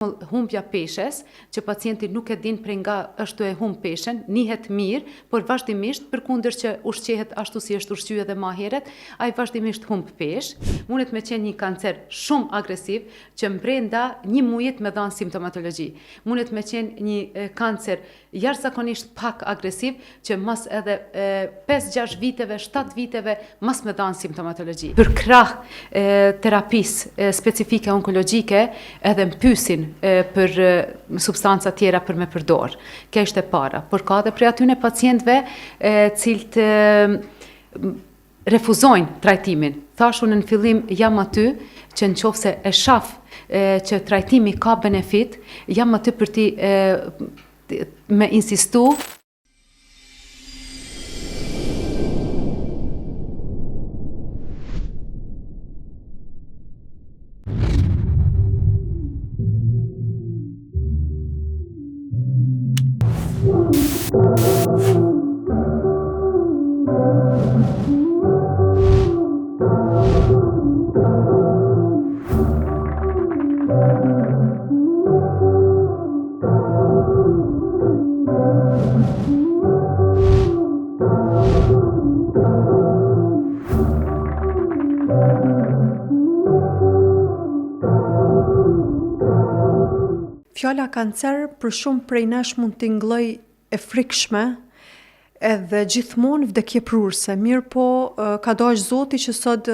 Humbja peshes, që pacienti nuk e din prej nga është e humb peshen, njihet mirë, por vazhdimisht përkundër që ushqehet ashtu si është ushqyer edhe më herët, ai vazhdimisht humb peshë. Mundet me qenë një kancer shumë agresiv që brenda një muajit me dhanë simptomatologji. Mundet me qenë një kancer jashtëzakonisht pak agresiv që mas edhe 5-6 viteve, 7 viteve mas me dhanë simptomatologji. Për krah terapisë specifike onkologjike edhe mpysin për substanca tjera për me përdor. Kjo është e para. Por ka dhe prej atyne pacientëve cilët refuzojnë trajtimin. Thash unë në fillim jam aty që në qofse e shaf që trajtimi ka benefit, jam aty për ti me insistu. Fjala kancer për shumë prej nesh mund t'i nglloj e frikshme edhe gjithmonë vdekjeprurse. Mirë po ka dashur Zoti që sot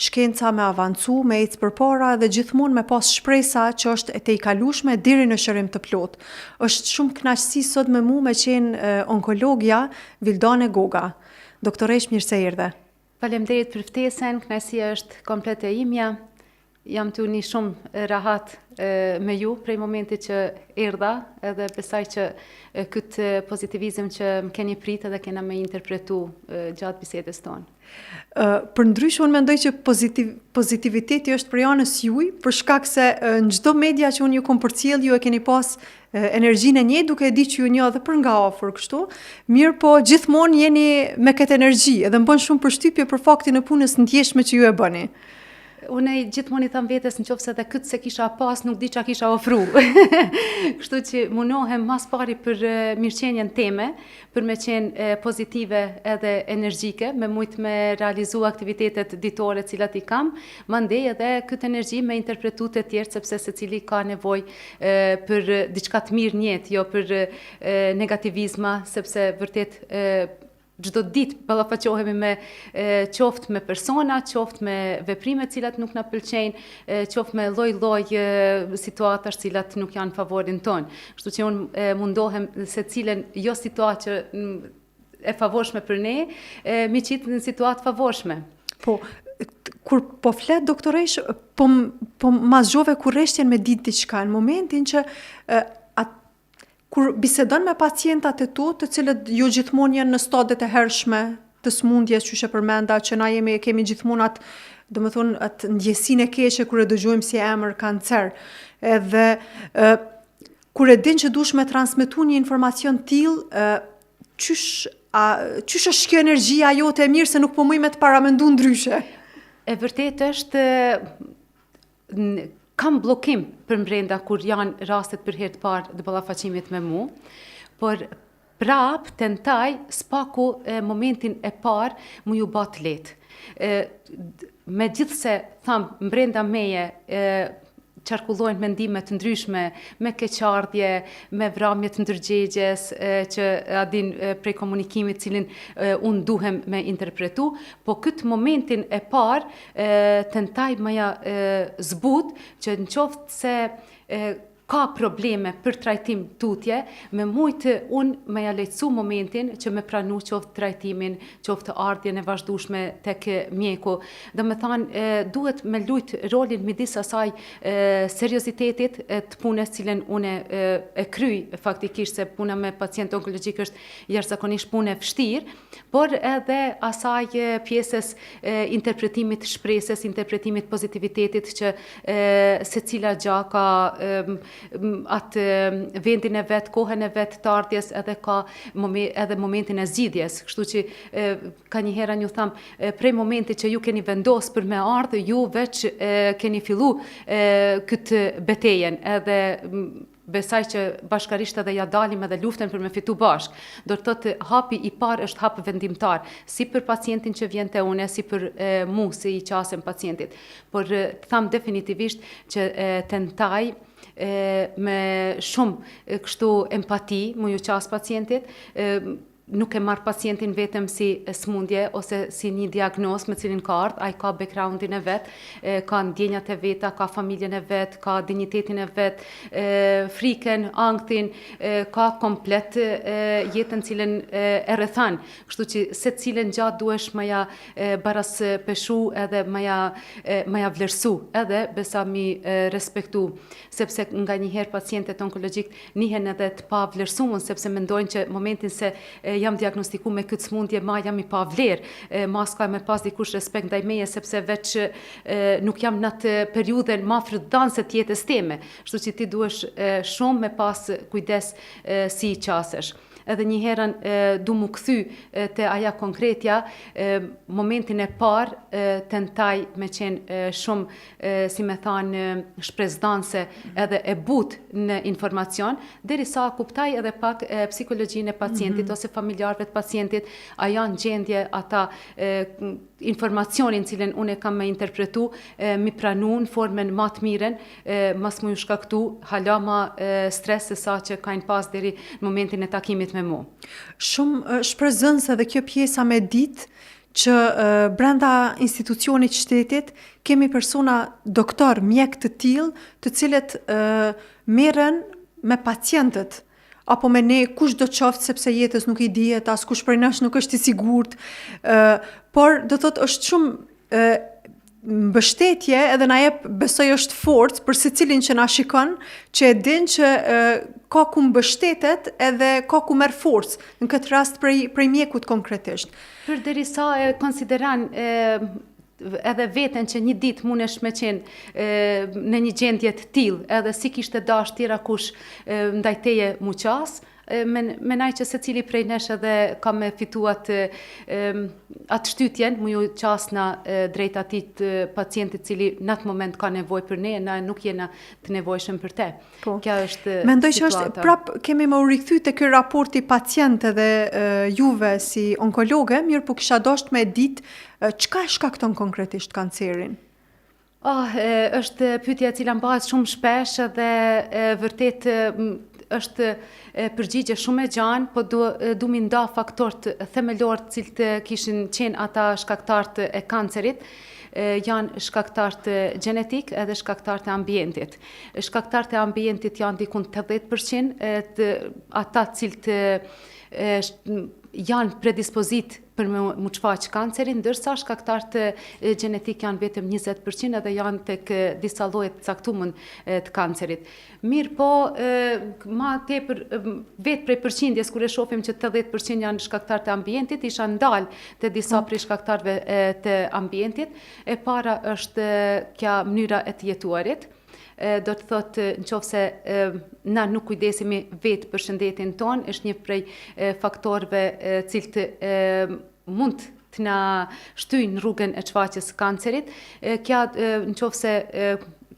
shkenca me avancu, me ecë përpara dhe gjithmonë me pas shpresa që është e tejkalueshme deri në shërim të plot. Është shumë kënaqësi sot me mu me qenë onkologja Vildane Goga. Doktoresh, mirë se erdhe. Faleminderit për ftesën, kënaqësia është komplet e imja. Jam të uni shumë rahat me ju prej momentit që erdha edhe besaj që këtë pozitivizm që më keni prit edhe kena me interpretu gjatë bisedës tonë. Për ndryshë unë mendoj që pozitiviteti është për anës juj, për shkak se në çdo media që unë ju kom përcjell ju e keni pas energjinë e njëjtë duke e di që ju një edhe për nga afër kështu, mirë po gjithmonë jeni me këtë energji edhe më bën shumë përshtypje për faktin e punës ndjeshme që ju e bëni. Unë gjithmonë i tham vetes nëse edhe këtë se kisha pas nuk di çka kisha ofru. Kështu që munohem mas pari për mirëqenjen teme, për me qenë pozitive edhe energjike, me mujt me realizu aktivitetet ditore cilat i kam, mandej edhe këtë energji me interpretu të tjerë, sepse secili ka nevojë për diçka të mirë në jetë, jo për negativizma, sepse vërtet çdo ditë ballafaqohemi me qoftë me persona, qoftë me veprime cilat nuk na pëlqejnë, qoftë me lloj-lloj situatash cilat nuk janë favorin ton. Kështu që unë mundohem secilën jo situatë që e favorshme për ne, mi qitë në situatë favorshme. Po, kur po flet doktoresh, po ma zgjove kurreshtjen me ditë diçka në momentin që kur bisedon me pacientat e tu, të cilët jo gjithmonë janë në stadet e hershme të smundjes, që she përmenda, që na kemi gjithmonë atë, domethënë atë ndjesinë e keqe kur e dëgjojmë si emër kancer. Edhe kur e din që dush me transmetu një informacion tillë, qysh është kjo energjia jote e mirë se nuk po muj me të paramendu ndryshe? E vërtet është kam blokim për brenda kur janë rastet për herë të parë të ballafaqimit me mu, por prap tentaj spaku momentin e parë mu ju bat letë. Megjithse tham brenda meje qarkullojnë mendime të ndryshme, me keqardhje, me vramje të ndërgjegjes, që adin prej komunikimit cilin unë duhem me interpretu, po këtë momentin e parë tentaj maja zbut që në qoftë se ka probleme për trajtim tutje, me mujtë unë me ja lehtësu momentin që me pranu qoftë trajtimin, qoftë ardhjen e vazhdueshme tek mjeku. Dhe me thanë, duhet me lujt rolin midis asaj seriozitetit të punës cilën unë e kryj, faktikisht se puna me pacient onkologjik është jashtëzakonisht punë e vështirë, por edhe asaj pjesës interpretimit shpresës, interpretimit pozitivitetit që secila gjë ka atë vendin e vet, kohën e vet të ardhjes, edhe ka edhe momentin e zgjidhjes. Kështu që ka një herë ju tham, prej momentit që ju keni vendos për me ardhë, ju veç keni fillu këtë betejen, edhe besaj që bashkarisht edhe ja dalim edhe luftën për me fitu bashk. Do të thotë hapi i parë është hap vendimtar, si për pacientin që vjen te une, si për mu si i qasem pacientit. Por tham definitivisht që tentaj me shumë kështu empati mu ju qas pacientit, nuk e marr pacientin vetëm si smundje ose si një diagnoz me cilin ka ardhur, ai ka backgroundin e vet, ka ndjenjat e veta, ka familjen e vet, ka dinjitetin e vet, frikën, anktin, ka komplet jetën cilën e rrethan. Kështu që secilën gjatë duhesh maja baras peshu edhe maja vlerësu, edhe besa mi respektu, sepse nga njëherë pacientët onkologjik nihen edhe të pa vlerësuar, sepse mendojnë që momentin se jam diagnostiku me këtë smundje, ma jam i pa vlerë, ma s'ka me pas dikush respekt ndaj meje, sepse veç nuk jam në atë periudhen ma frutdanse të jetës teme. Kështu që ti duhesh shumë me pas kujdes si i qasesh. Edhe një herën du mu kthy te aja konkretja, momentin e parë tentaj me qenë shumë, si me thanë, shpresdanse edhe e but në informacion, derisa kuptaj edhe pak psikologjinë e pacientit ose familjarëve të pacientit, a janë gjendje ata informacionin cilën unë kam me interpretu, mi pranu në formën ma të miren, mas mu ju shkaktu hala ma stres se sa që kajnë pas deri në momentin e takimit me mu. Shumë shprezënse dhe kjo pjesa me ditë që brenda institucionit shtetit kemi persona doktor, mjek të tillë, të cilët merren me pacientët, apo me ne kush do qoftë sepse jetës nuk i dihet, as kush prej nesh nuk është i sigurt, por do thot është shumë mbështetje edhe na jep besoj është forcë për secilin që na shikon, që e din që ka ku mbështetet edhe ka ku merr forcë, në këtë rast prej mjekut konkretisht. Përderisa e konsideran edhe veten që një ditë mundesh me qenë në një gjendje të tillë, edhe si kishte dash tjera kush ndaj teje mu qas, menaj që se cili prej nesh edhe ka me fitu atë shtytjen, mu ju qasna drejt atit pacientit cili në atë moment ka nevoj për ne, na nuk jena të nevojshëm për te. Po. Kja është mendoj që situata. është prap kemi më u rikthy te ky raporti pacient dhe juve si onkologe, mirë po kisha dosht me ditë çka e shkakton konkretisht kancerin? Është pyetja e cila mbahet shumë shpesh dhe vërtet është përgjigje shumë e gjanë, po du mi nda faktorët themelor të cilët kishin qenë ata shkaktarët e kancerit, janë shkaktarët gjenetik edhe shkaktarët e ambientit. Shkaktarët e ambientit janë dikun 80%, ata cilët janë predispozit për mu çfaq kancerin, ndërsa shkaktarët gjenetik janë vetëm 20% edhe janë tek disa lloje të caktuar të kancerit. Mirë po, ma tepër vetë prej përqindjes kur e shohim që 80% janë shkaktarët e ambientit, isha ndal te disa prej shkaktarëve të ambientit. E para është kja mënyra e të jetuarit. Do të thotë nëse na nuk kujdesemi vetë për shëndetin ton, është një prej faktorëve cilët mund të na shtyjnë rrugën e çfaqjes së kancerit. Kja nëse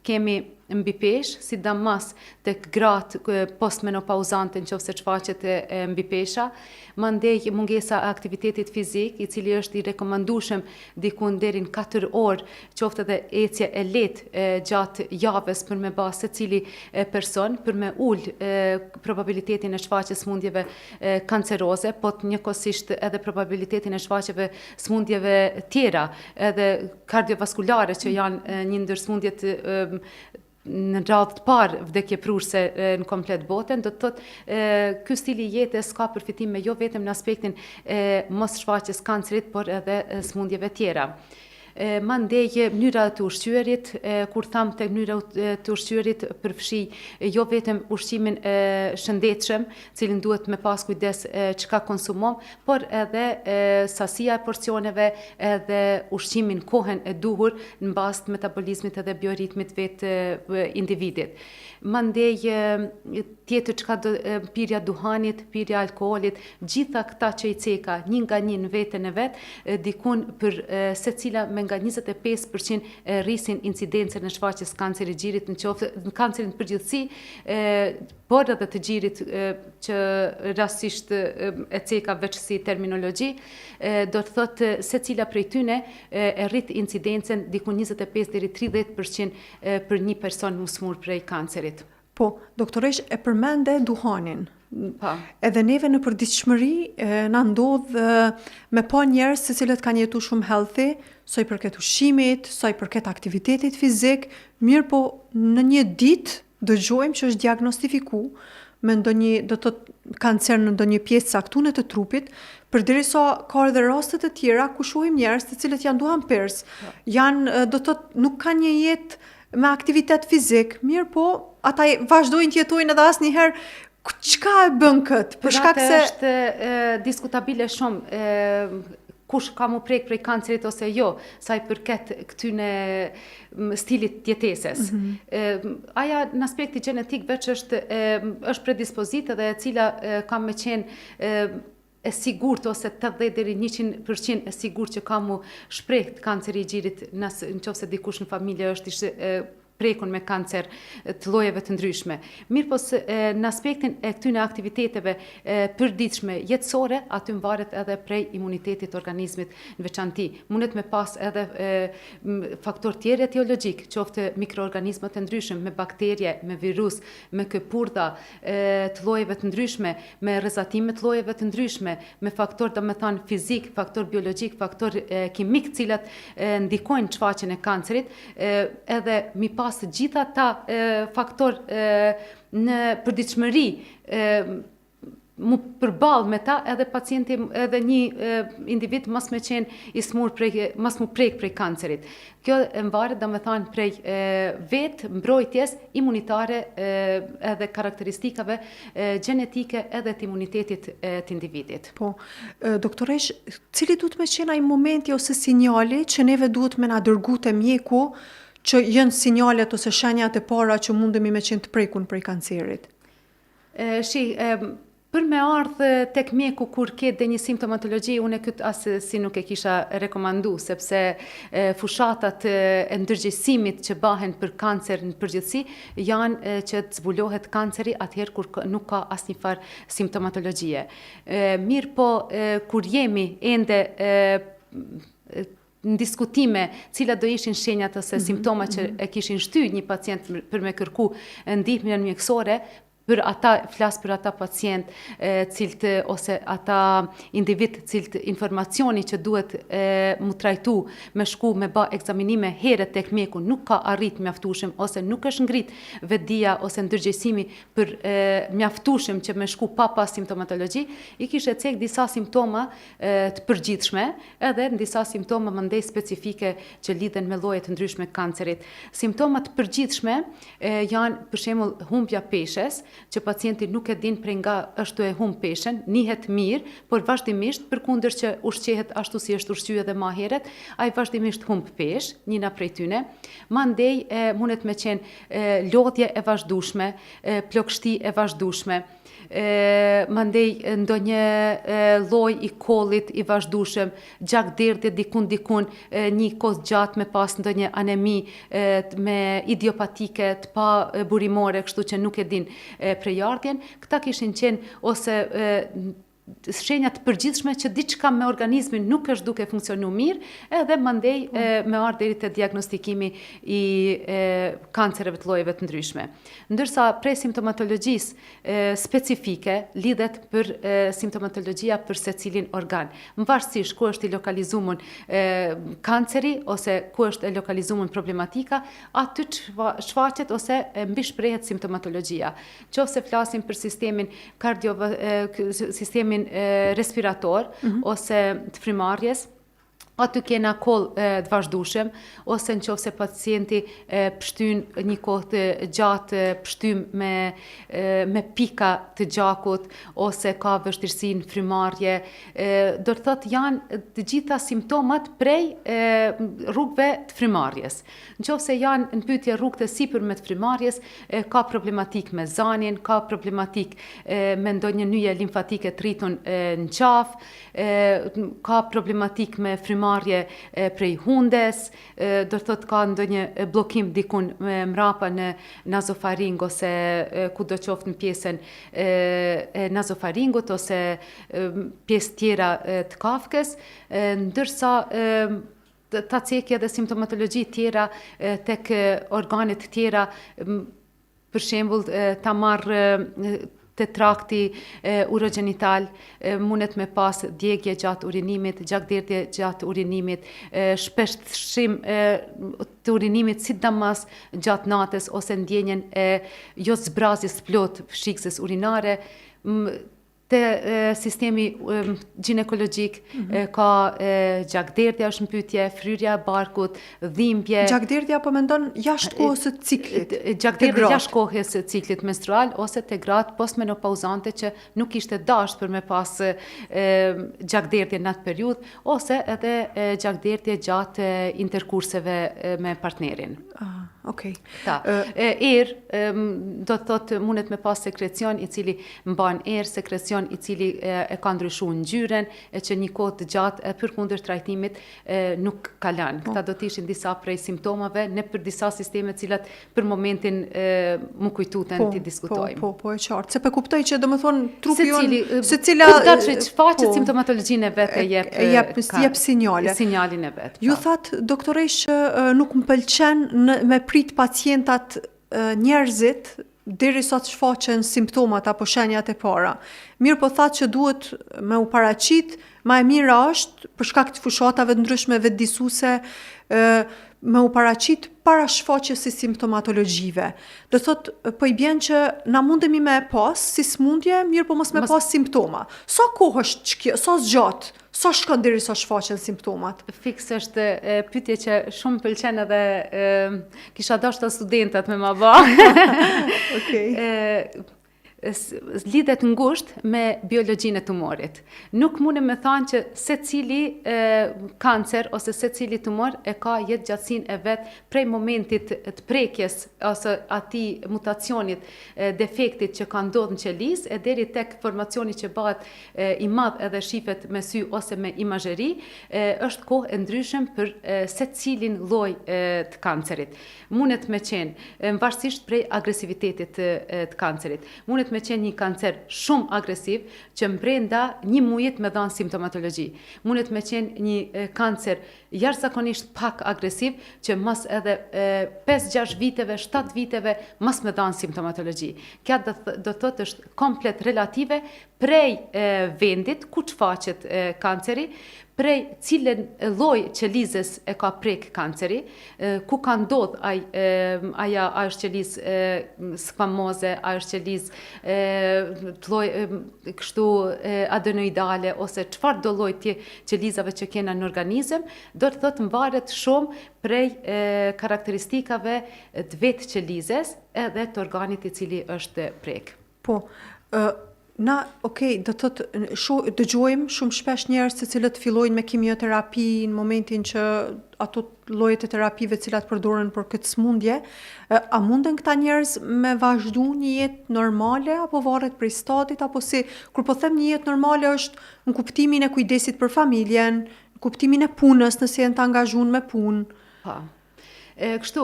kemi mbi peshë, sidomos tek gratë postmenopauzante nëse çfaqet mbi pesha, mandej mungesa e aktivitetit fizik, i cili është i rekomandueshëm diku deri në 4 orë, qoftë edhe ecje e lehtë gjatë javës për me bë secili person, për me ul probabilitetin e shfaqjes smundjeve kanceroze, po njëkohësisht edhe probabilitetin e shfaqjeve smundjeve tjera, edhe kardiovaskulare që janë një ndër smundjet në radhë të parë vdekje prurse në komplet botën, do të thotë ky stili jetës ka përfitime jo vetëm në aspektin e mos shfaqjes kancerit, por edhe smundjeve tjera. Mandej mënyra të ushqyerit, kur tham tek mënyra të ushqyerit përfshi jo vetëm ushqimin shëndetshëm, cilin duhet me pas kujdes çka konsumon, por edhe sasia e porcioneve, edhe ushqimin kohën e duhur në bazë të metabolizmit edhe bioritmit vetë individit. Mandej tjetër çka pirja duhanit, pirja alkoolit, gjitha këta që i ceka një nga një në veten e vet, dikun për secila me nga 25% rrisin incidencën e shfaqjes kancerit të gjirit, në kancerin përgjithësi, por edhe të gjirit që rastisht e ceka veç si terminologji, do të thotë secila prej tyne e rrit incidencën dikun 25 deri 30% për një person musmur prej kancerit. Po, doktoresh e përmende duhanin. Pa. Edhe neve në përditshmëri na ndodh me pa njerëz se cilët kanë jetu shumë healthy, sa i përket ushqimit, sa i përket aktivitetit fizik, mirë po në një ditë dëgjojmë që është diagnostifiku me ndonjë, do të thotë kancer në ndonjë pjesë caktune të trupit, përderisa ka edhe raste të tjera ku shohim njerëz të cilët janë duhanpers, janë, do të thotë, nuk kanë një jetë me aktivitet fizik, mirë po ata vazhdojnë të jetojnë edhe asnjëherë çka e bën këtë? Për shkak se është diskutabile shumë kush ka mu prek prej kancerit ose jo, sa i përket këtyne stilit jetesës. Aja në aspekti genetik veç është predispozit edhe e cila ka me qenë e sigurt ose 80 deri 100% e sigurt që ka mu shpreh kanceri i gjirit nëse dikush në familje është prekun me kancer të llojeve të ndryshme. Mirë po në aspektin e këtyne aktiviteteve përditshme jetësore, aty varet edhe prej imunitetit të organizmit në veçanti. Mundet me pas edhe faktor tjerë etiologjik, qoftë mikroorganizma të ndryshëm, me bakterje, me virus, me këpurdha të llojeve të ndryshme, me rrezatime të llojeve të ndryshme, me faktor domethënë fizik, faktor biologjik, faktor kimik, të cilat ndikojnë shfaqjen e kancerit, edhe mi pas të gjitha ta faktor në përditshmëri mu përballë me ta edhe pacienti edhe një individ mas me qenë i smur mas mu prek prej kancerit. Kjo varet domethënë prej mbrojtjes imunitare edhe karakteristikave gjenetike edhe të imunitetit të individit. Po, doktoresh, cili duhet me qenë ai momenti ose sinjali që neve duhet me na dërgu te mjeku që jënë sinjalet ose shenjat e para që mundemi me qenë të prekun prej kancerit? Për me ardhë tek mjeku kur ke dhe një simptomatologji, unë këtë asë si nuk e kisha rekomandu, sepse fushatat e ndërgjegjësimit që bahen për kancer në përgjithësi, janë që të zbulohet kanceri atëherë kur nuk ka asnjë farë simptomatologjie. Mirë po, kur jemi ende në diskutime cila do ishin shenjat ose simptoma që e kishin shty një pacient për me kërku ndihmën mjekësore, për ata, flas për ata pacient cilët ose ata individ cilët informacioni që duhet mu trajtu me shku me ba ekzaminime herët tek mjeku nuk ka arrit mjaftueshëm ose nuk është ngrit vetdia ose ndërgjegjësimi për mjaftueshëm që me shku pa pas simptomatologji, i kishe cek disa simptoma të përgjithshme edhe në disa simptoma mandej specifike që lidhen me lloje të ndryshme të kancerit. Simptomat përgjithshme janë për shembull humbja peshes, që pacienti nuk e din prej nga është e humb peshen, njihet mirë, por vazhdimisht përkundër që ushqehet ashtu si është ushqyer edhe më herët, ai vazhdimisht humb pesh, njëna prej tyne. Mandej mundet me qenë lodhje e vazhdueshme, plogështi e vazhdueshme. Mandej ndonjë lloj i kollit i vazhdueshëm, gjakderdhje dikun një kohë gjatë me pas ndonjë anemi me idiopatike të pa burimore, kështu që nuk e din prejardhjen, këta kishin qenë ose shenjat të përgjithshme që diçka me organizmin nuk është duke funksionu mirë, edhe mandej me ardhë deri te diagnostikimi i kancereve të llojeve të ndryshme. Ndërsa prej simptomatologjisë specifike lidhet për simptomatologjia për secilin organ. Mvarësisht ku është i lokalizuar kanceri ose ku është e lokalizuar problematika, aty shfaqet ose mbi shprehet simptomatologjia. Qofse flasim për sistemin sistemin respirator ose të frymarrjes, aty kena koll të vazhdueshëm, ose nëse pacienti pshtyn një kohë të gjatë, pshtym me pika të gjakut, ose ka vështirësi në frymarrje, do të thotë janë të gjitha simptomat prej rrugëve të frymarrjes. Nëse janë në pyetje rrugët e sipërme të frymarrjes, ka problematik me zanjen, ka problematik me ndonjë nyje limfatike të rritur në qafë, ka problematik me frymarrje prej hundes, do të thotë ka ndonjë bllokim dikun mrapa në nazofaring ose kudo qoftë në pjesën e nazofaringut ose pjesë tjera të kafkës, ndërsa ta cekja dhe simptomatologji tjera tek organet tjera, për shembull ta marrë të trakti urogenital, mundet me pas djegje gjatë urinimit, gjakderdhje gjatë urinimit, shpesh shim të urinimit sidomos gjatë natës ose ndjenjen e jo zbrazjes plot fshikses urinare, te sistemi ginekologjik ka gjakderdhja është në pyetje, fryrja e barkut, dhimbje. Gjakderdhja po mendon jashtë kohës së ciklit. Gjakderdhja jashtë kohës së ciklit menstrual ose te gratë postmenopauzante që nuk ishte dashur për me pas gjakderdhje në atë periudhë, ose edhe gjakderdhje gjatë interkurseve me partnerin. Okay. Do të thotë mundet me pas sekrecion i cili mban sekrecion i cili e ka ndryshuar ngjyrën, e që një kohë të gjatë përkundër trajtimit nuk ka lënë. Këta do të ishin disa prej simptomave në për disa sisteme të cilat për momentin më kujtuten të diskutojmë. Po, e qartë. Se pe kuptoj që domethënë trupi jon secila shfaqet simptomatologjinë e vet e jep sinjale. Sinjalin e vet. Ju thatë doktoresh nuk më pëlqen me prit pacientat njerëzit derisa të shfaqen simptomat apo shenjat e para. Mirë po thatë që duhet me u paraqit, ma e mira është për shkak të fushatave të ndryshme vetëdijsuese me u paraqit para shfaqjes së simptomatologjive. Do thotë po i bjen që na mundemi me pas si smundje, mirë po mos me pas simptoma. Sa kohë është kjo, sa zgjat? Sa shkon derisa shfaqen simptomat? Fiks është pyetje që shumë pëlqen edhe kisha dashur studentat me ma bë. Okej. Lidhet ngushtë me biologjinë e tumorit. Nuk mundem me thënë që secili kancer ose secili tumor e ka jetëgjatësinë e vet prej momentit të prekjes ose atij mutacionit, defektit që ka ndodhur në qelizë e deri tek formacioni që bëhet i madh edhe shifet me sy ose me imazheri, është kohë e ndryshme për secilin lloj të kancerit. Mundet me qenë varësisht prej agresivitetit të kancerit. Mundet me qenë një kancer shumë agresiv që brenda një mujit me dhanë simptomatologji. Mundet me qenë një kancer jashtëzakonisht pak agresiv që mas edhe 5-6 viteve, 7 viteve mas me dhanë simptomatologji. Kja do thotë është komplet relative prej vendit ku shfaqet kanceri, prej cilën lloj qelizës e ka prek kanceri, ku ka ndodh aja është qelizë skvamoze, a është qelizë lloj kështu adenoidale ose çfarë do lloj të qelizave që kena në organizëm, do të thotë mvaret shumë prej karakteristikave të vetë qelizës edhe të organit i cili është prek. Po, do të thotë dëgjojmë shumë shpesh njerëz të cilët fillojnë me kimioterapi në momentin që ato llojet e terapive të cilat përdoren për këtë smundje, a munden këta njerëz me vazhdu një jetë normale apo varet prej stadit, apo si kur po them një jetë normale është në kuptimin e kujdesit për familjen, në kuptimin e punës nëse janë të angazhuar me punë. Po. Kështu,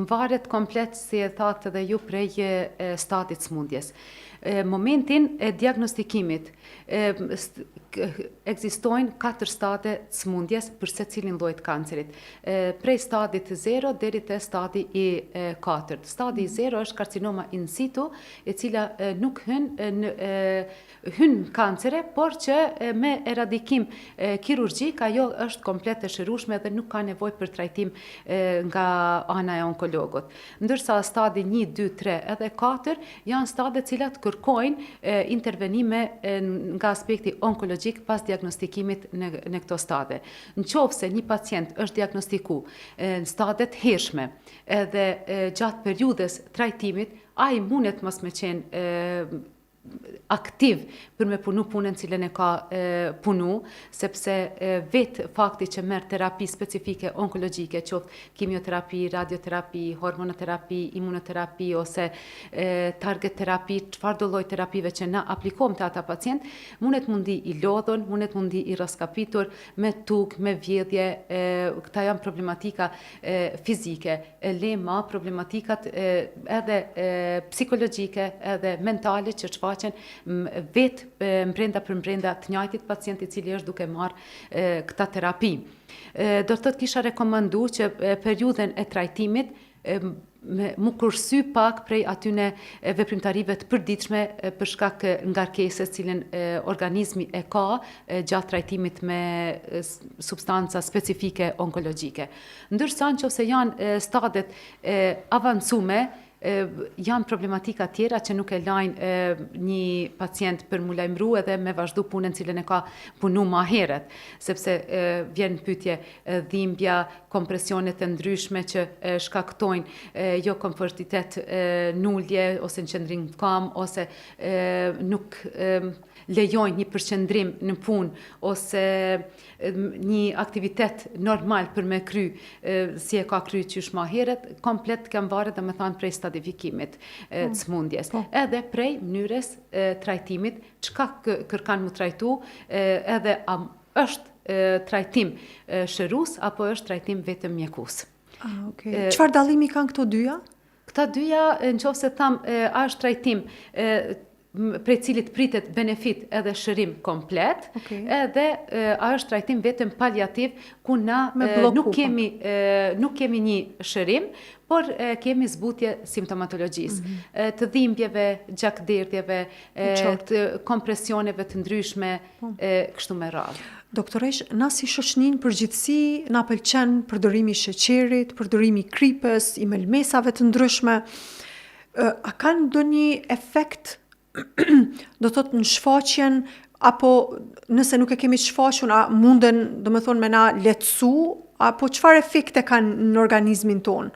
varet komplet si e thatë edhe ju prej stadit smundjes. Momentin e diagnostikimit ekzistojnë 4 stade të smundjes për secilin lloj të kancerit. Prej stadit 0 deri te stadi i 4. Stadi i 0 është karcinoma in situ, e cila nuk hyn kancere, por që me eradikim kirurgjik ajo është komplet e shërueshme dhe nuk ka nevojë për trajtim nga ana e onkologjive. onkologut. Ndërsa stadi 1, 2, 3 edhe 4 janë stade cilat kërkojnë intervenime nga aspekti onkologjik pas diagnostikimit në këto stade. Në qoftë se një pacient është diagnostiku në stadet hershme edhe gjatë periudhës trajtimit, ai mundet mos me qenë aktiv për me punu punën cilën e ka punu, sepse vetë fakti që merr terapi specifike onkologjike, qoftë kimioterapi, radioterapi, hormonoterapi, imunoterapi ose target terapi, çfarëdo lloj terapive që na aplikojmë te ata pacient, mundet mundi i lodhur, mundet mundi i raskapitur, me tugë, me vjedhje, këta janë problematika fizike, lema problematikat edhe psikologjike, edhe mentale që shfaqen vetë mbrenda për mbrenda të njëjtit pacienti i cili është duke marrë këta terapi. Do të thotë kisha rekomandu që periudhën e trajtimit mu kursy pak prej atyne veprimtarive të përditshme për shkak ngarkesës cilën organizmi e ka gjatë trajtimit me substanca specifike onkologjike. Ndërsa nëse janë stadet avancume, janë problematika tjera që nuk e lajnë një pacient për mu lajmëru edhe me vazhdu punën cilën e ka punu ma heret, sepse vjen pyetje dhimbja, kompresionet e ndryshme që shkaktojnë jo komfortitet nullje ose në qëndrim kam, ose nuk lejojnë një përqendrim në punë ose një aktivitet normal për me kry si e ka kry qysh ma heret, komplet kem varet dhe me thanë prej stadifikimit të smundjes. Edhe prej mënyrës trajtimit, çka kërkan mu trajtu, edhe është trajtim shërus apo është trajtim vetëm mjekus. Çfarë dallimi kanë këto dyja? Këta dyja, nëse tham, është trajtim prej cilit pritet benefit edhe shërim komplet, edhe është trajtim vetëm paliativ, ku na nuk kemi një shërim, por kemi zbutje simptomatologjisë, të dhimbjeve, gjakderdhjeve, të kompresioneve të ndryshme, kështu me radhë. Doktoresh, na si shoqnin përgjithësi, na pëlqen përdorimi i sheqerit, përdorimi i kripës, i melmesave të ndryshme. A kanë ndonjë efekt do të thotë në shfaqjen, apo nëse nuk e kemi shfaqun, a munden, do me thonë, me na lehtësu, apo çfarë efekte kanë në organizmin tonë?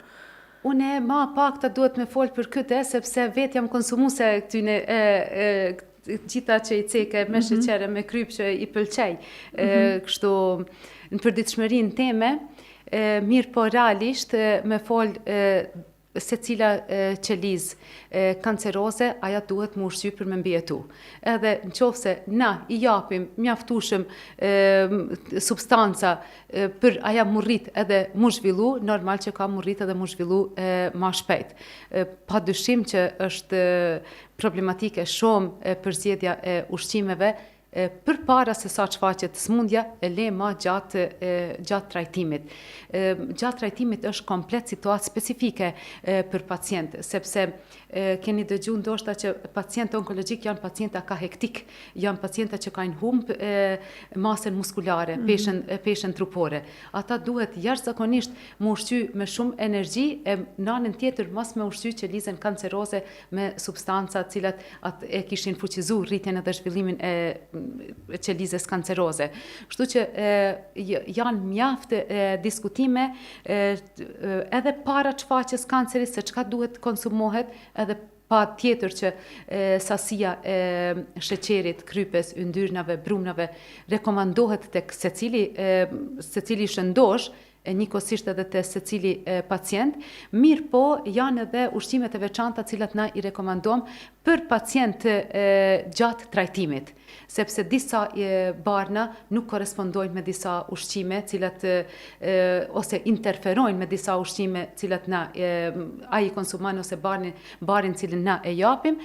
Une ma pak të duhet me folë për këtë, sepse vetë jam konsumuse këtyne gjitha që i ceke me sheqere, me kryp që i pëlqej, kështu në përditshmërinë teme, mirë po realisht me folë se cila qelizë kanceroze, aja duhet më ushqy për me mbjetu. Edhe në qoftë se na i japim mjaftueshëm substanca për aja më rrit edhe më zhvillu, normal që ka më rrit edhe më zhvillu ma shpejt. Pa dyshim që është problematike shumë përzgjedhja e ushqimeve, për para se sa shfaqet smundja, e le ma gjatë trajtimit. Gjatë trajtimit është komplet situatë specifike për pacient, sepse keni dëgju ndoshta që pacientë onkologjik janë pacienta ka hektik, janë pacienta që kanë humb masën muskulare, peshën trupore. Ata duhet jashtëzakonisht më ushqy me shumë energji, në anën tjetër mos me ushqy qelizën kanceroze me substanca cilat e kishin fuqizu rritjen edhe zhvillimin e qelizës kanceroze. Kështu që janë mjaft diskutime edhe para shfaqjes kancerit se çka duhet konsumohet, edhe pa tjetër që sasia e sheqerit, krypes, yndyrnave, brumnave rekomandohet tek secili shëndosh, njëkohësisht edhe të secili pacient, mirë po janë edhe ushqimet e veçanta cilat na i rekomandojmë për pacient gjatë trajtimit, sepse disa barna nuk korespondojnë me disa ushqime cilat ose interferojnë me disa ushqime cilat na ai konsuman ose barin cilin na e japim.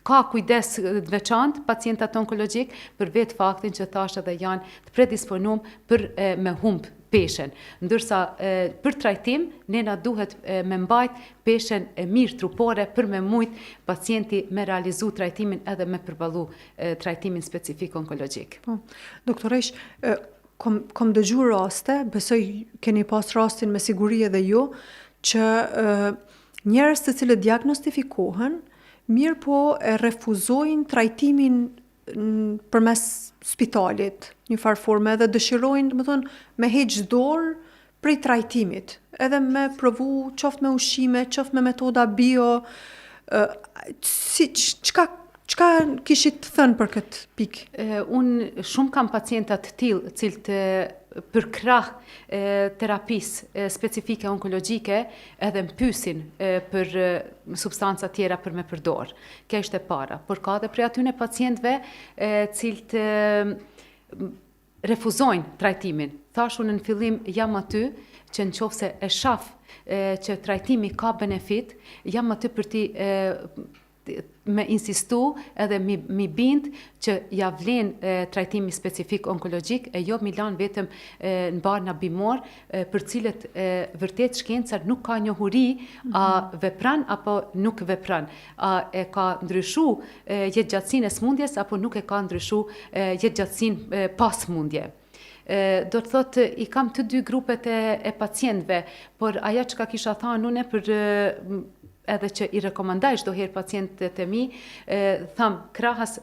Ka kujdes të veçantë pacientat onkologjik për vetë faktin që thashë edhe janë të predisponuar për me humb peshen. Ndërsa për trajtim, nena duhet me mbajt peshen mirë trupore për me mujt pacienti me realizu trajtimin edhe me përballu trajtimin specifik onkologjik. Doktoresh, kom dëgju raste, besoj keni pas rastin me siguri edhe ju, që njerëz të cilët diagnostifikohen, mirë po e refuzojnë trajtimin përmes spitalit, një farë forme, edhe dëshirojnë, domethënë, me heqë dorë prej trajtimit, edhe me provu qoftë me ushqime, qoftë me metoda bio, çka kishit thënë për këtë pikë? Unë shumë kam pacienta të tillë, cilët për krah terapisë specifike onkologjike edhe më pyesin për substanca tjera për me përdor. Kjo është e para, por ka edhe prej atyne pacientëve cilët refuzojnë trajtimin. Thash unë në fillim jam aty që nëse e shaf që trajtimi ka benefit, jam aty për ti me insistu edhe mi bind që ja vlen trajtimi specifik onkologjik e jo mi lan vetëm në barna bimor për cilët vërtet shkencar nuk ka njohuri a vepran apo nuk vepran, a e ka ndryshu jetëgjatësinë e smundjes apo nuk e ka ndryshu jetëgjatësinë pas smundje. Do të thotë, i kam të dy grupet e pacientëve, por aja që ka kisha thënë unë për edhe që i rekomandaj çdo herë pacientët e mi, tham krahas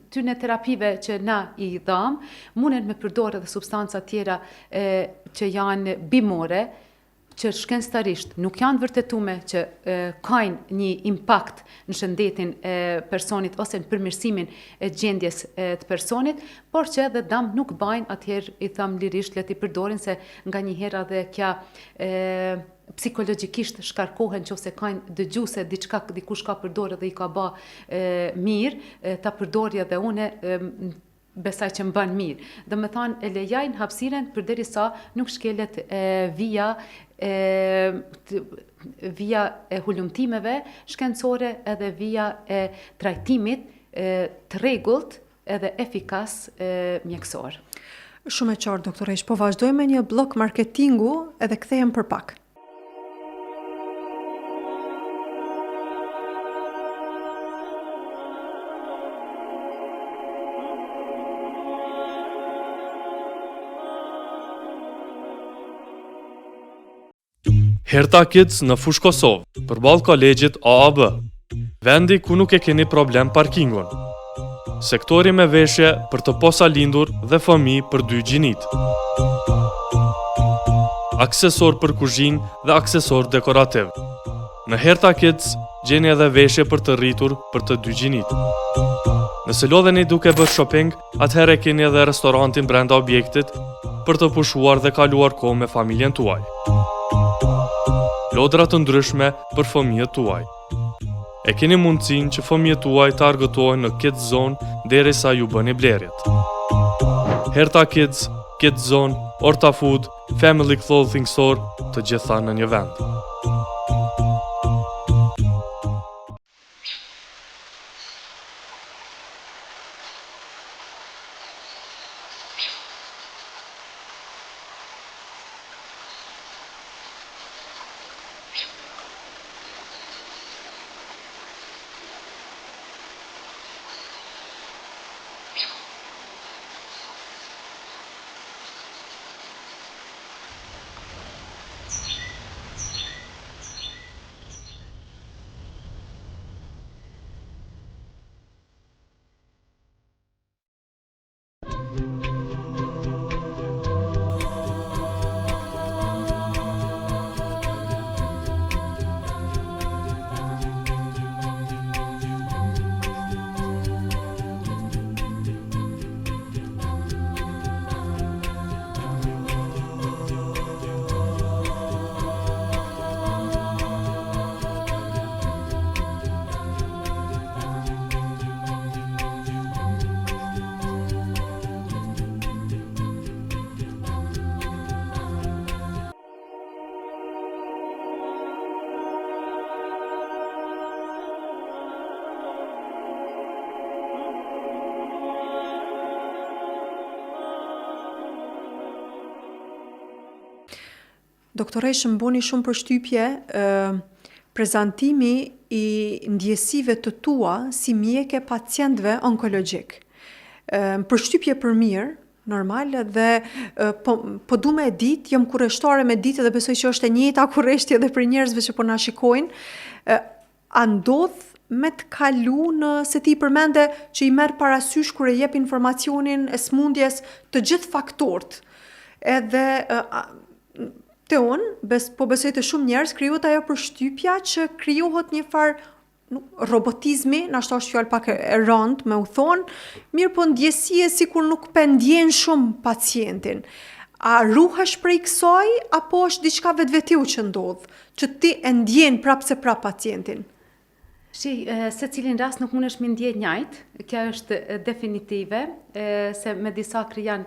tyne terapive që na i dham, munden me përdorë edhe substanca tjera që janë bimore, që shkencëtarisht nuk janë vërtetume që kanë një impakt në shëndetin e personit ose në përmirësimin e gjendjes të personit, por që edhe dam nuk bajnë, atëherë i tham lirisht le t'i përdorin se nga një herë edhe kja psikologjikisht shkarkohen nëse kanë dëgjuse dikush ka përdorë dhe i ka bë mirë, ta përdorja dhe une besaj që më bën mirë. Dhe me thanë, e lejajnë hapësiren përderisa nuk shkelet via e hulumtimeve shkencore edhe via e trajtimit të rregullt edhe efikas mjekësor. Shumë e qartë, doktoresh, po vazhdojmë me një blok marketingu edhe kthehem për pak. Herta Kids në Fush Kosovë, përballë kolegjit AAB, vendi ku nuk e keni problem parkingun. Sektori me veshje për të posa lindur dhe fëmijë për 2 gjinit. Aksesor për kuzhinë dhe aksesor dekorativ. Në Herta Kids gjeni edhe veshje për të rritur për të 2 gjinit. Nëse lodheni duke bërë shopping, atëherë keni edhe restorantin brenda objektit për të pushuar dhe kaluar kohë me familjen tuaj. Lodra të ndryshme për fëmijët tuaj. E keni mundësinë që fëmijët tuaj të argëtohen në Kids Zone derisa ju bëni blerjet. Herta Kids, Kids Zone, Orta Food, Family Clothing Store, të gjitha në një vend. Doktoresh, më boni shumë përshtypje prezantimi i ndjesive të tua si mjeke pacientëve onkologjik. Përshtypje për mirë, normal dhe po du me ditë, jam kurreshtare me ditë dhe besoj që është e njëjta kurreshtje edhe për njerëzve që po na shikojnë. A ndodh me të kalu në se ti përmende që i merr parasysh kur e jep informacionin e smundjes të gjithë faktorët. Edhe te unë, po besoj të shumë njerëz krijohet ajo përshtypja që krijohet një farë robotizmi, na është fjallë pak e rëndë me u thonë, mirë po ndjesie sikur nuk pendjen shumë pacientin. A ruhesh prej kësaj, apo është diçka vetvetiu që ndodh, që ti e ndjen prapë se prapë pacientin? Se cilin rast nuk mundesh me ndjetë njëjtë, kjo është definitive, se me disa krijan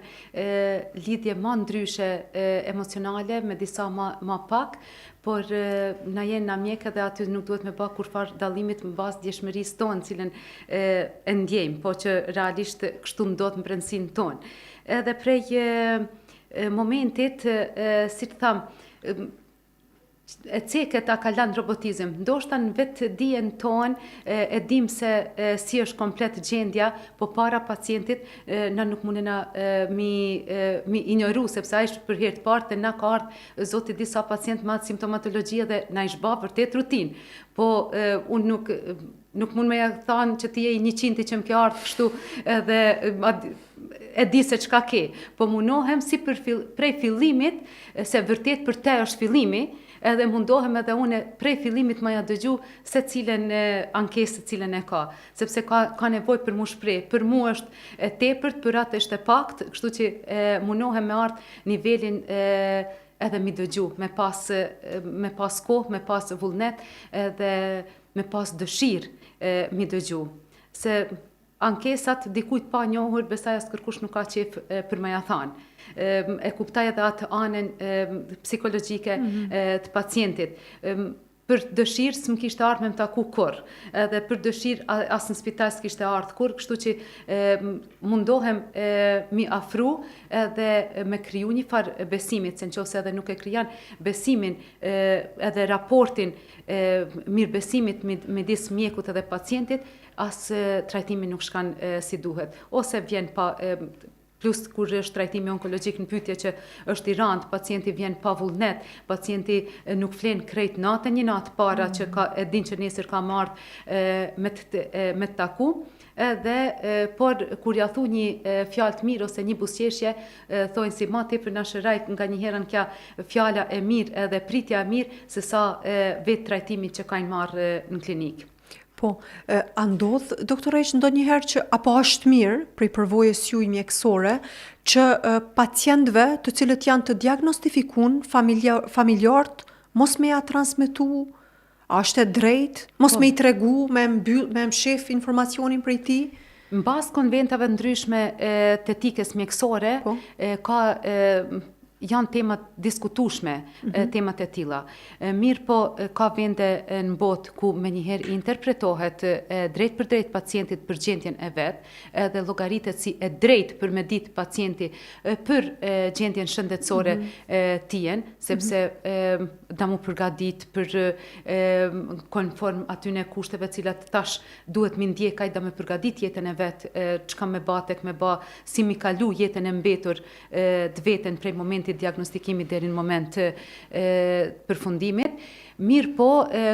lidhje ma ndryshe emocionale, me disa ma pak, por na jenë na mjekë dhe aty nuk duhet me ba kurfar dallimit në bazë djeshmërisë tonë, cilën e ndjejmë, po që realisht kështu ndodh në brendsinë tonë. Edhe prej momentit, si të thamë, e ceket a ka lanë robotizm. Ndoshta në vetë dijen tonë e dim se si është komplet gjendja, po para pacientit na nuk mundena mi ignoru, sepse ai është për herë të parë na ka ardhur zoti disa pacient me simptomatologji dhe na i shba vërtet rutinë. Po unë nuk mund me ja thanë që ti je i 100 që më ke ardhur kështu edhe e di se çka ke. Po mundohem si prej fillimit, se vërtet për te është fillimi, edhe mundohem edhe une prej fillimit ma ja dëgju se cilën ankesë cilën e ka, sepse ka nevoj për mu shprej, për mu është e tepërt, për atë është e pakt, kështu që mundohem me ardhë nivelin edhe mi dëgju, me pas kohë, me pas vullnet, edhe me pas dëshirë mi dëgju. Se ankesat dikujt pa njohur, besaj as kërkush nuk ka qef për me ja thanë. E kuptaj edhe atë anën psikologjike të pacientit. Për dëshirë s'm kishte ardhur me më taku kur, edhe për dëshirë as në spital s'kishte ardhur kur, kështu që mundohem mi afru edhe me kriju një farë besimit, se nëse edhe nuk e krijan besimin edhe raportin mirë besimit midis mjekut edhe pacientit, as trajtimi nuk shkan si duhet, ose vjen pa plus kur është trajtimi onkologjik në pyetje që është i rëndë, pacienti vjen pa vullnet, pacienti nuk flen krejt natën, një natë para që e din që nesër ka marrë me të taku, por kur ja thu një fjalë të mirë ose një buzëqeshje, thonë si ma tepër na shërajt nga një herën kja fjala e mirë edhe pritja e mirë, se sa vetë trajtimi që kanë marrë në klinikë. Po, a ndodh, doktoresh, ndonjëherë që, apo është mirë, prej përvojës juaj mjekësore, që pacientëve të cilët janë të diagnostifikuar familjarët, mos me ja transmetu, a është e drejtë, mos me i tregu, me mshef informacionin prej ti? Në bazë konventave ndryshme të etikës mjekësore, ka janë temat diskutueshme, temat e tilla. Mirë po ka vende në botë ku menjëherë interpretohet drejt për drejt pacientit për gjendjen e vet, edhe llogaritet si e drejt për me ditë pacienti për gjendjen shëndetësore tien, sepse da mu përgadit për konform atyne kushteve cilat tash duhet mi ndjekaj da me përgadit jetën e vet, çka me batek, me ba, si mi kalu jetën e mbetur të veten prej momentit diagnostikimit deri në moment përfundimit. Mirë po,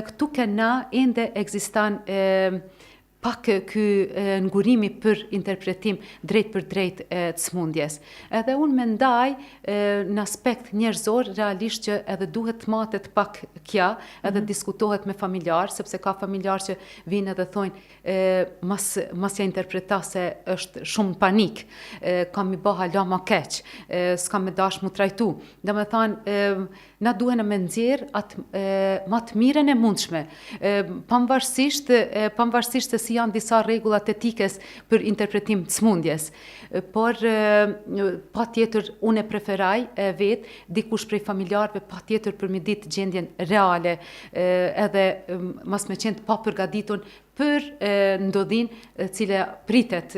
këtu kena ende ekzistan pak ky ngurimi për interpretim drejt për drejt të smundjes. Edhe unë mendaj në aspekt njerëzor, realisht që edhe duhet të matet pak kja, edhe diskutohet me familjar, sepse ka familjar që vinë edhe thojnë mas ja interpreta se është shumë panik, kam i ba hala ma keq, s'kam me dash mu trajtu. Dhe me thanë, na duhen me nxjerr atë ma të miren e mundshme, pavarësisht se si janë disa rregullat etikës për interpretim të smundjes. Por pa tjetër unë e preferaj vetë, dikush prej familjarëve pa tjetër për me ditë gjendjen reale, edhe mas me qenë pa përgatitur për ndodhin cile pritet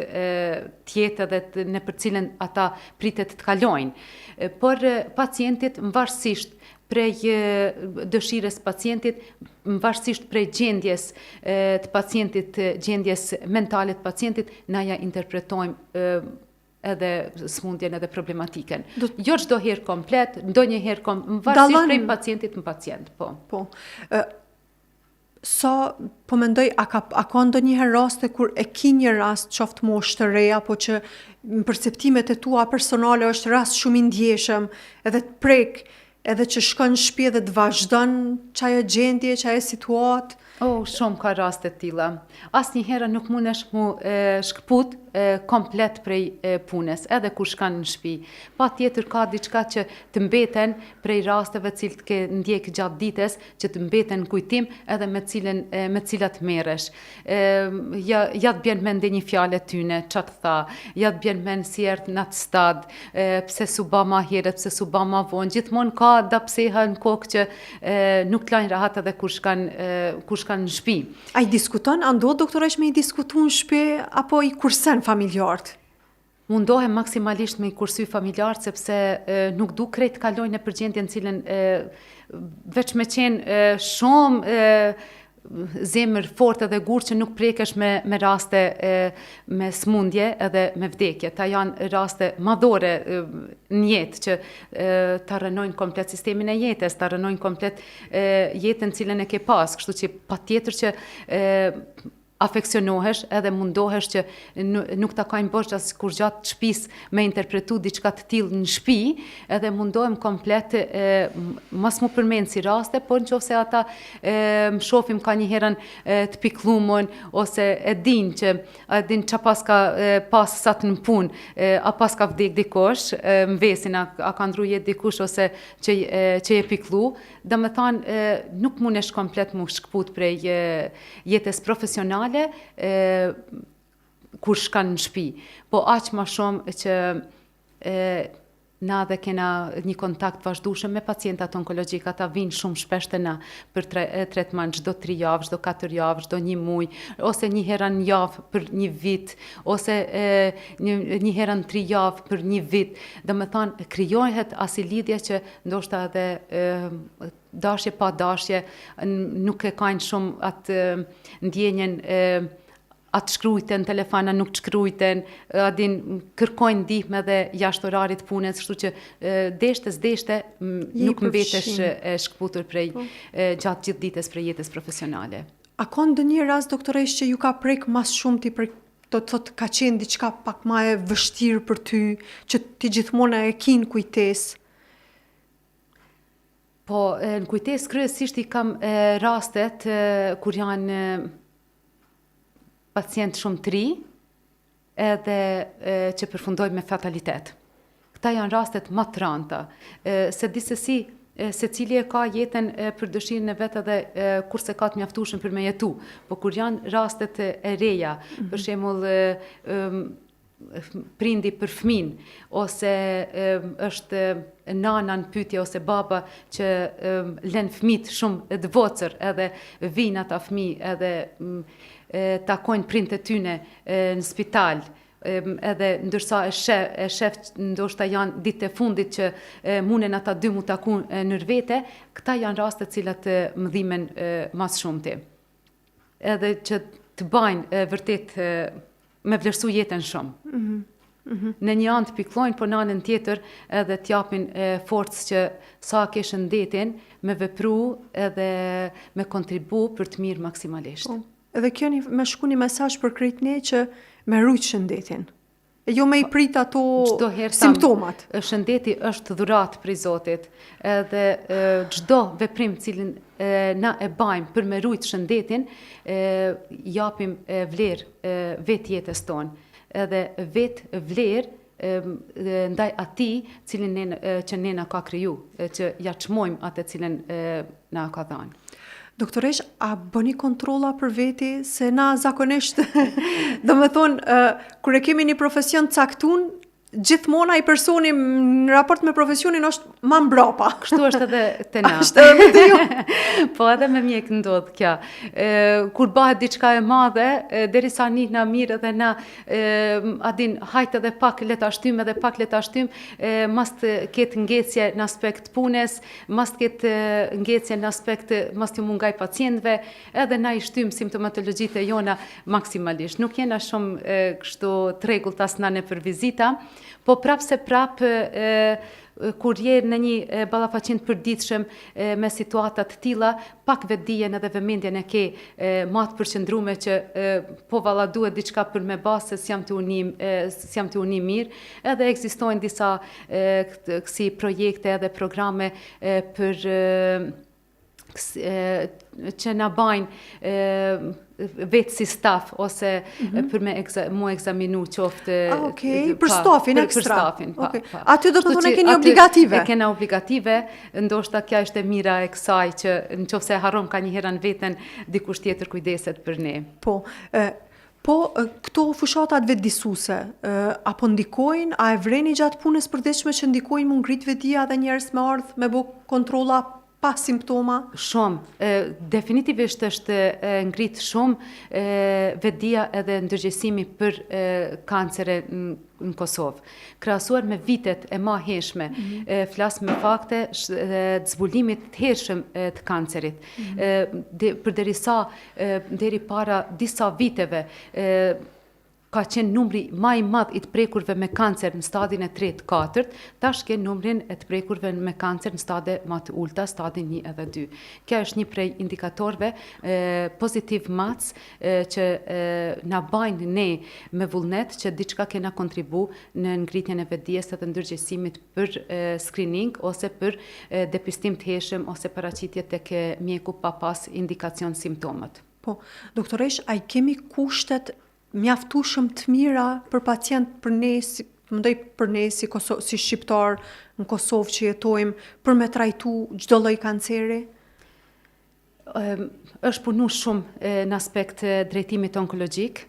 tjetë edhe në për cilën ata pritet të kalojnë. Por pacientit varësisht prej dëshires pacientit, varësisht prej gjendjes të pacientit, gjendjes mentale të pacientit, na ja interpretojmë edhe smundjen edhe problematikën. Jo çdo herë komplet, ndonjëherë varësisht Dallon- prej pacientit në pacient, po. Po. Sa po mendoj, a ka ndonjëherë raste kur e ki një rast qoftë moshë të re, apo që në perceptimet e tua personale është rast shumë i ndjeshëm, edhe të prek, edhe që shkon në shtëpi dhe të vazhdon çajo gjendje, çajo situatë? Shumë ka raste të tilla. Asnjëherë nuk mundesh mu shkput komplet prej punës, edhe kur shkan në shtëpi. Patjetër ka diçka që të mbeten prej rasteve cilët ke ndjek gjatë ditës, që të mbeten në kujtim edhe me cilat merresh. Ja të bjen mend një fjalë tyne, ç'a të tha, ja të bjen mend si erdh në atë stad, pse s'u ba ma herët, pse s'u ba ma vonë. Gjithmonë ka dapseha në kokë që nuk të lajnë rahat edhe kur shkan në shtëpi. A i diskuton, a ndodh doktoresh me i diskutu në shtëpi, apo i kursen familjarët? Mundohem maksimalisht me i kursy familjarët, sepse nuk du krejt kalojnë në përgjendje në cilën veç me qenë shumë zemër fort edhe gur që nuk prekesh me raste me smundje edhe me vdekje. Ta janë raste madhore në jetë që ta rënojnë komplet sistemin e jetës, ta rënojnë komplet jetën cilën e ke pas, kështu që patjetër që afeksionohesh edhe mundohesh që nuk ta kajnë bosh as kur gjatë shtëpis me interpretu diçka të tillë në shtëpi, edhe mundohem komplet mos mu përmend si raste, por nëse ata më shohim ka një herën të pikllumën ose e din ç'a paska pas sa të në punë, a paska vdek dikush, mvesin a ka ndru jetë dikush ose që e pikllu, domethënë nuk mundesh komplet mu shkput prej jetës profesionale kur shkan në shtëpi. Po aq ma shumë që na dhe kena një kontakt vazhdueshëm me pacientat onkologjik, ata vinë shumë shpesh te na për tretman çdo 3 javë, çdo 4 javë, çdo 1 muaj, ose një herë në javë për 1 vit, ose një herë në 3 javë për 1 vit. Domethënë krijohet asi lidhje që ndoshta edhe dashje pa dashje nuk e kanë shumë atë ndjenjen atë shkrujten, telefona nuk shkrujten, adin kërkojnë ndihmë edhe jashtë orarit punës, kështu që deshte nuk mbetesh shkputur prej gjatë gjithë ditës prej jetës profesionale. A ka ndonjë rast doktoresh që ju ka prek mas shumë ti për do të thotë ka qenë diçka pak më e vështirë për ty, që ti gjithmonë e ke në kujtesë? Po, në kujtesë kryesisht i kam rastet kur janë pacient shumë të ri, edhe që përfundojnë me fatalitet. Këta janë rastet më të rënda, se disi secili e ka jetën për dëshirën e vet edhe kurse ka të mjaftueshëm për me jetu. Po kur janë rastet e reja, për shembull prindi për fëmin, ose është nana në pyetje ose baba që lën fëmijët shumë dvocër, edhe vinë ata fëmijë edhe takojnë prindët e tyne në spital, edhe ndërsa e shef ndoshta janë ditë e fundit që munen ata dy mu taku nër vete, këta janë raste cilat më dhimen mas shumti. Edhe që të bajnë vërtet me vlerësu jetën shumë. Në një anë të pikllojnë, po në anën tjetër edhe t'japin forcë që sa ke shëndetin me vepru edhe me kontribu për të mirë maksimalisht. Edhe kjo me shku një mesazh për krejt ne që me rujt shëndetin. E jo me i prit ato simptomat. Shëndeti është dhurat prej Zotit, edhe çdo veprim cilin na e bajmë për me rujt shëndetin, japim vlerë vetë jetës tonë, edhe vetë vlerë ndaj atij cilin që ne na ka kriju, që ja çmojmë atë cilën na ka dhënë. Doktoresh, a bëni kontrolla për veti, se na zakonisht, do me thonë, kur e kemi një profesion caktun, gjithmona i personi në raport me profesionin është ma mbrapa. Kështu është edhe te na. Është edhe te ju. Po edhe me mjek ndodh kjo. Kur bëhet diçka e madhe, derisa na mirë edhe na adin hajt edhe pak le ta shtym edhe pak le ta shtym, mas të ketë ngecje në aspekt punës, mas të ketë ngecje në aspekt mas të mungaj pacientëve, edhe na i shtym simptomatologjitë e jona maksimalisht. Nuk jena shumë kështu tregullt as na në për vizita, po prap se prap kur je në një ballafaqim përditshëm me situata të tilla, pak vetdijen edhe vëmendjen e ke ma të përqendruar që po valla duhet diçka për me basë se s'jam të unim mirë, edhe ekzistojnë disa kësi projekte edhe programe për që na bajnë vetë si staf ose për mu egzaminu qoftë për stafin për ekstra. stafin, pa. Aty do të thonë e keni obligative. E kena obligative, ndoshta kja është e mira e kësaj që në qoftë se harron ka një herën veten, dikush tjetër kujdeset për ne. Po, këto fushatat vetëdijsuese, apo ndikojnë, a e vreni gjatë punës përditshme që ndikojnë mu ngrit vetdia dhe njerëz me ardh me bë kontrolla pa simptoma? Shumë. Definitivisht është ngrit shumë vetdia edhe ndërgjegjësimi për kancere në Kosovë. Krahasuar me vitet e ma hershme, flas me fakte të zbulimit të hershëm të kancerit. Përderisa deri para disa viteve ka qenë numri ma i madh i të prekurve me kancer në stadin e 3-4, tash ke numrin e të prekurve me kancer në stade ma të ulta, stadin 1 edhe 2. Kjo është një prej indikatorve pozitiv mac që na bajnë ne me vullnet që diçka kena kontribu në ngritjen e vetdijes edhe ndërgjegjësimit për screening ose për depistim të hershëm ose paraqitje tek mjeku pa pas indikacion simptomat. Po, doktoresh, a i kemi kushtet mjaftueshëm të mira për pacient, për ne, mendoj për ne si shqiptar në Kosovë që jetojmë, për me trajtu çdo lloj kanceri? Është punu shumë në aspekt drejtimit onkologjik,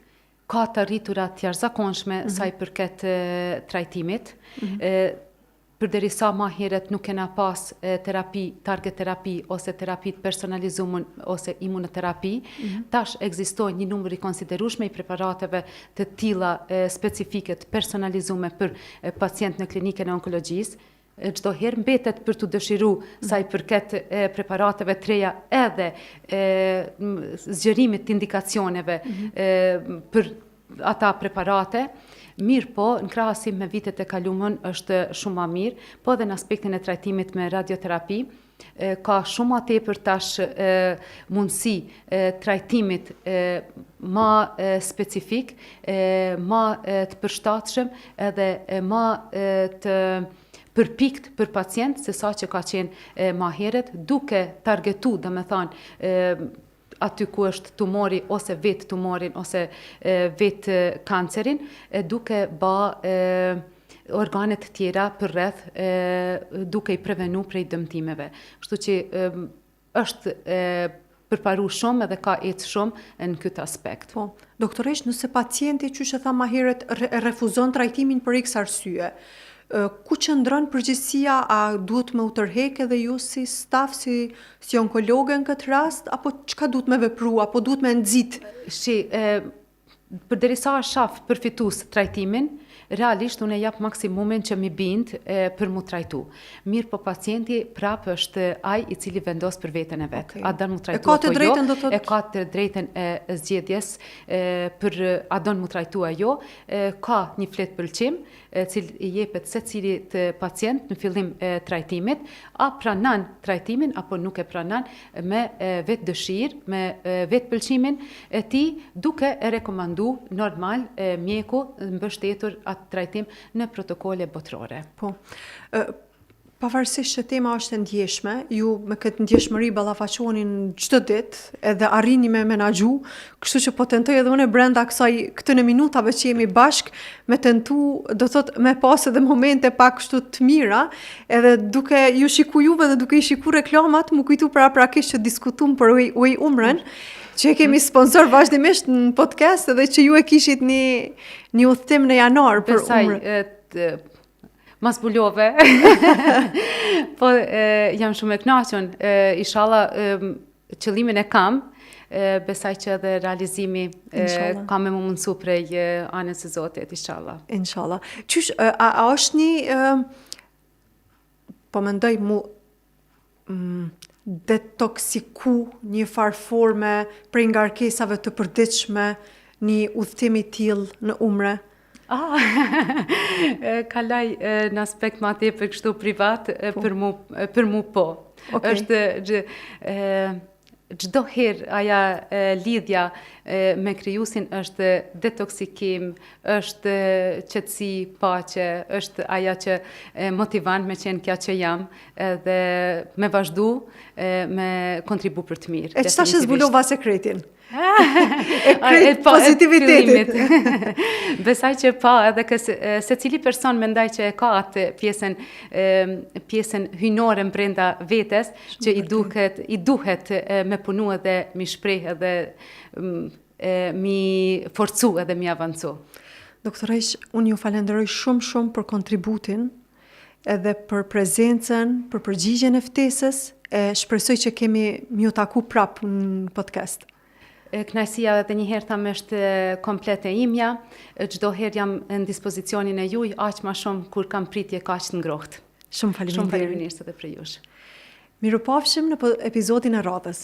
ka të rritura të jashtëzakonshme sa i përket trajtimit. Përderisa ma heret nuk kena pas terapi, target terapi ose terapi të personalizuar ose imunoterapi, tash ekzistojnë një numër i konsiderueshme i preparateve të tilla specifike të personalizuar për pacient në klinikën e onkologjisë. Çdo herë mbetet për të dëshiru sa i përket preparateve të reja edhe zgjerimit të indikacioneve për ata preparate. Mirë po, në krahasim me vitet e kalumën është shumë ma mirë, po edhe në aspektin e trajtimit me radioterapi, ka shumë ma tepër tash mundësi trajtimit ma specifik, ma të përshtatshëm edhe ma të përpikt për pacient se sa që ka qenë ma heret, duke targetu, dhe me thanë, aty ku është tumori ose vetë tumorin ose vetë kancerin, duke ba organet tjera për rreth, duke i prevenu prej dëmtimeve. Kështu që është përparu shumë edhe ka ecë shumë në këtë aspekt. Po, doktoresh, nëse pacienti që tha ma heret refuzon trajtimin për X arsye, ku qëndron përgjegjësia, a duhet me u tërheq edhe ju si staf, si onkologë në këtë rast, apo çka duhet me vepru, apo duhet me nxit? Përderisa shaf përfitus trajtimin, realisht unë e jap maksimumin që mi bind për mu trajtu. Mirë po pacienti prap është ai i cili vendos për veten e vet. A don mu trajtu apo jo? E ka të drejtën e zgjedhjes për a don mu trajtu apo jo. Ka një flet pëlqim cili i jepet secilit pacient në fillim trajtimit, a pranon trajtimin apo nuk e pranon me vetë dëshirë, me vetë pëlqimin e tij, duke e rekomandu normal mjeku mbështetur atë trajtim në protokole botërore. Po, pavarësisht që tema është e ndjeshme, ju me këtë ndjeshmëri ballafaqonin çdo ditë, edhe arrini me menaxhu, kështu që po tentoj edhe unë brenda këtë në minutave që jemi bashk, me tentu, do thot, me pas edhe momente pak kështu të mira, edhe duke ju shiku juve dhe duke i shiku reklamat, më kujtu prakisht që diskutum për Uj Umrën, që e kemi sponsor vazhdimisht në podcast edhe që ju e kishit një udhëtim në janar për Umrën. mas bulove, po jam shumë e kënaqur. Inshallah qëllimin e kam, besaj që edhe realizimi ka me më mundësu prej anës e Zotit, inshallah. Inshallah. Qysh, a është një, po mendoj mu, detoksiku një farforme prej ngarkesave të përditshme, një udhëtim i tillë në umre? Kalaj në aspekt ma tepër kështu privat, për mu po. Okay. Është çdo herë aja lidhja me krijuesin është detoksikim, është qetësi, paqe, është aja që motivon me qenë kja që jam dhe me vazhdu me kontribu për të mirë. E çfarë që zbulova sekretin? E pozitivitetit. Besaj që edhe se cili person mendaj që e ka atë pjesën hynore brenda vetes, që i duhet me punu edhe mi shpreh edhe mi forcu edhe mi avancu. Doktoresh, unë ju falenderoj shumë për kontributin, edhe për prezencën, për përgjigjen e ftesës, e shpresoj që kemi mju taku prap në podcast. Kënaqësia edhe një herë thamë është komplete imja, çdo herë jam në dispozicionin e juaj, aq më shumë kur kam pritje kaq të ngrohtë. Shumë faleminderit. Shumë faleminderit edhe për jush. Mirupafshim në episodin e radhës.